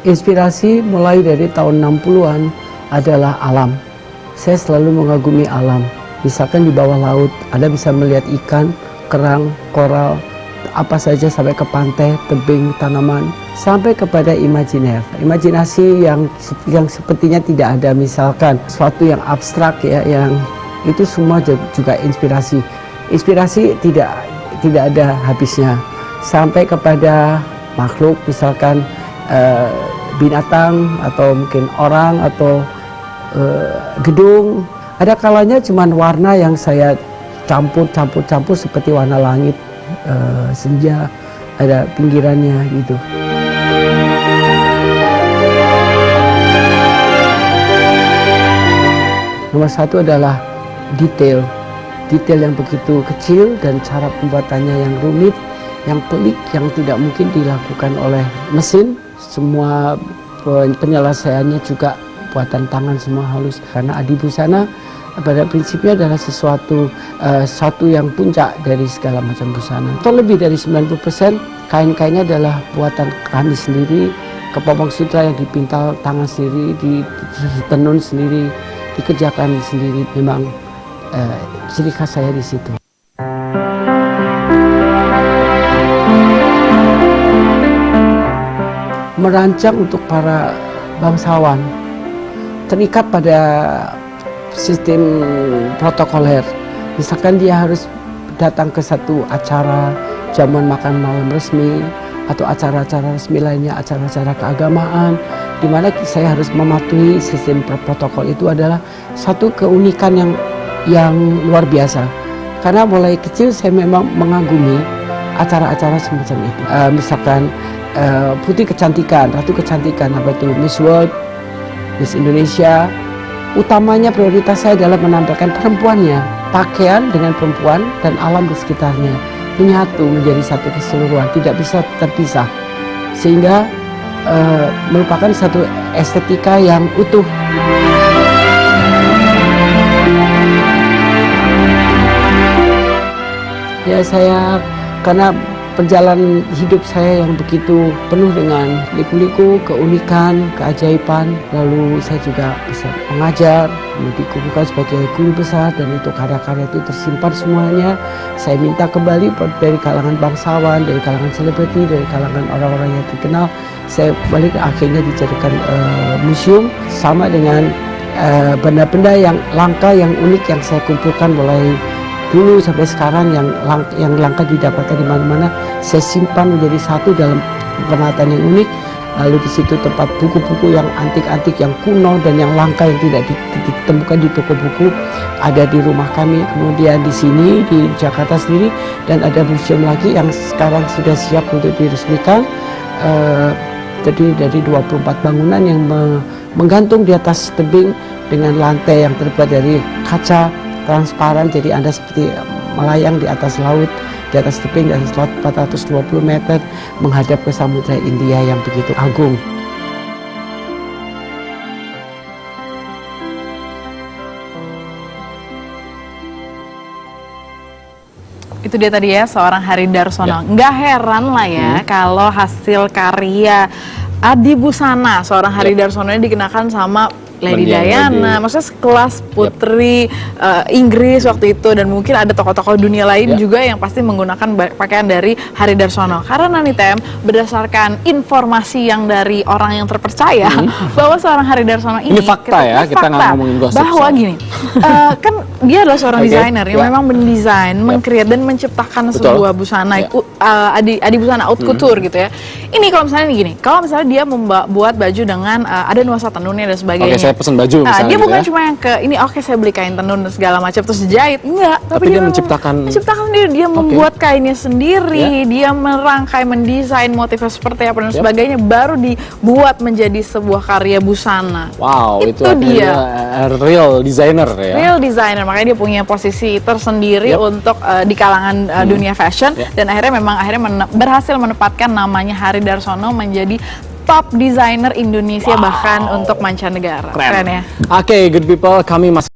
Inspirasi mulai dari tahun 60-an adalah alam. Saya selalu mengagumi alam. Misalkan di bawah laut, Anda bisa melihat ikan, kerang, koral, apa saja sampai ke pantai, tebing, tanaman, sampai kepada imajiner. Imajinasi yang sepertinya tidak ada, misalkan sesuatu yang abstrak ya, yang itu semua juga inspirasi. Inspirasi tidak ada habisnya. Sampai kepada makhluk, misalkan binatang atau mungkin orang atau gedung. Ada kalanya cuman warna yang saya campur seperti warna langit, senja, ada pinggirannya gitu. Nomor satu adalah detail yang begitu kecil dan cara pembuatannya yang rumit, yang pelik, yang tidak mungkin dilakukan oleh mesin. Semua penyelesaiannya juga buatan tangan, semua halus. Karena adibusana pada prinsipnya adalah sesuatu yang puncak dari segala macam busana. Atau lebih dari 90% kain-kainnya adalah buatan kami sendiri, kepompong sutra yang dipintal tangan sendiri, ditenun sendiri, dikerjakan sendiri. Memang ciri khas saya di situ. Merancang untuk para bangsawan terikat pada sistem protokoler. Misalkan dia harus datang ke satu acara jamuan makan malam resmi atau acara-acara resmi lainnya, acara-acara keagamaan, di mana saya harus mematuhi sistem protokol. Itu adalah satu keunikan yang luar biasa. Karena mulai kecil saya memang mengagumi acara-acara semacam itu. Misalkan Putri Kecantikan, Ratu Kecantikan, apa itu Miss World, Miss Indonesia. Utamanya prioritas saya adalah menampilkan perempuannya, pakaian dengan perempuan dan alam di sekitarnya menyatu menjadi satu keseluruhan, tidak bisa terpisah, sehingga merupakan satu estetika yang utuh. Ya, saya karena perjalanan hidup saya yang begitu penuh dengan liku-liku, keunikan, keajaiban. Lalu saya juga bisa mengajar, dikukuhkan sebagai guru besar, dan itu karya-karya itu tersimpan semuanya. Saya minta kembali dari kalangan bangsawan, dari kalangan selebriti, dari kalangan orang-orang yang terkenal. Saya balik akhirnya dijadikan museum, sama dengan benda-benda yang langka, yang unik yang saya kumpulkan mulai dulu sampai sekarang, yang langka didapatkan di mana-mana, saya simpan menjadi satu dalam penataan yang unik. Lalu di situ tempat buku-buku yang antik-antik, yang kuno dan yang langka yang tidak ditemukan di toko buku ada di rumah kami. Kemudian di sini di Jakarta sendiri, dan ada museum lagi yang sekarang sudah siap untuk diresmikan. Terdiri dari 24 bangunan yang menggantung di atas tebing dengan lantai yang terbuat dari kaca transparan, jadi Anda seperti melayang di atas laut, di atas tebing, di atas laut 420 meter menghadap ke Samudra India yang begitu agung. Itu dia tadi ya, seorang Hari Darsono. Nggak heran lah ya kalau hasil karya adibusana seorang Hari Darsono ini dikenakan sama Lady Diana, maksudnya sekelas putri Inggris waktu itu, dan mungkin ada tokoh-tokoh dunia lain juga yang pasti menggunakan pakaian dari Hari Darsono. Karena nih Tem, berdasarkan informasi yang dari orang yang terpercaya bahwa seorang Hari Darsono ini fakta ya, kita nggak ngomongin gosip. Bahwa gini, kan dia adalah seorang desainer yang memang mendesain, mengcreate dan menciptakan sebuah busana, adi busana haute couture gitu ya. Ini kalau misalnya gini, kalau misalnya dia membuat baju dengan ada nuansa tenunnya dan sebagainya. Saya pesan baju misalnya, dia bukan cuma yang ke ini, saya beli kain tenun segala macam terus dijahit, enggak, tapi dia menciptakan sendiri, dia membuat kainnya sendiri, dia merangkai, mendesain motifnya seperti apa dan sebagainya, baru dibuat menjadi sebuah karya busana. Wow, itu dia real designer ya. Real designer, makanya dia punya posisi tersendiri untuk di kalangan dunia fashion, dan akhirnya berhasil menempatkan namanya Hari Darsono menjadi top designer Indonesia, bahkan untuk mancanegara. Keren ya. Oke, good people, kami masih